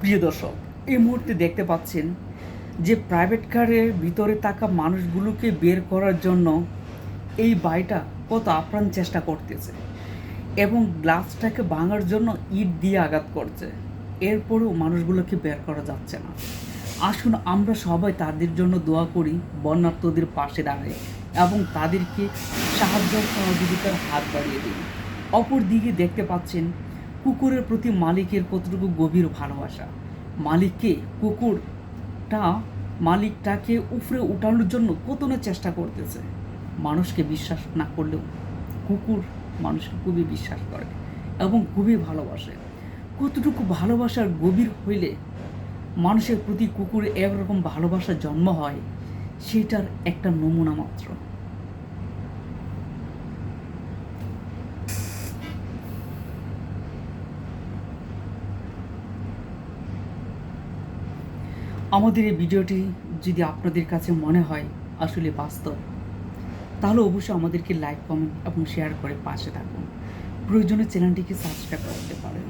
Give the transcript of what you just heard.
প্রিয় দর্শক, এই মুহূর্তে দেখতে পাচ্ছেন যে প্রাইভেট কারের ভিতরে থাকা মানুষগুলোকে বের করার জন্য এই ভাইটা কত আপ্রাণ চেষ্টা করতেছে এবং গ্লাসটাকে ভাঙার জন্য ইট দিয়ে আঘাত করছে। এরপরেও মানুষগুলোকে বের করা যাচ্ছে না। আসুন আমরা সবাই তাদের জন্য দোয়া করি, বন্যার্তদের পাশে দাঁড়াই এবং তাদেরকে সাহায্য সহযোগিতার হাত বাড়িয়ে দিই। অপর দিকে দেখতে পাচ্ছেন কুকুরের প্রতি মালিকের কতটুকু গভীর ভালোবাসা। কুকুরটা মালিকটাকে উপরে উঠানোর জন্য কত না চেষ্টা করতেছে। মানুষকে বিশ্বাস না করলেও কুকুর মানুষকে খুবই বিশ্বাস করে এবং খুবই ভালোবাসে। কতটুকু ভালোবাসার গভীর হইলে মানুষের প্রতি কুকুরের একরকম ভালোবাসার জন্ম হয়, সেটার একটা নমুনা মাত্র। আমাদের এই ভিডিওটি যদি আপনাদের কাছে মনে হয় আসলে বাস্তব, তাহলে অবশ্যই আমাদেরকে লাইক, কমেন্ট এবং শেয়ার করে পাশে থাকুন। প্রয়োজনে চ্যানেলটিকে সাবস্ক্রাইব করতে পারেন।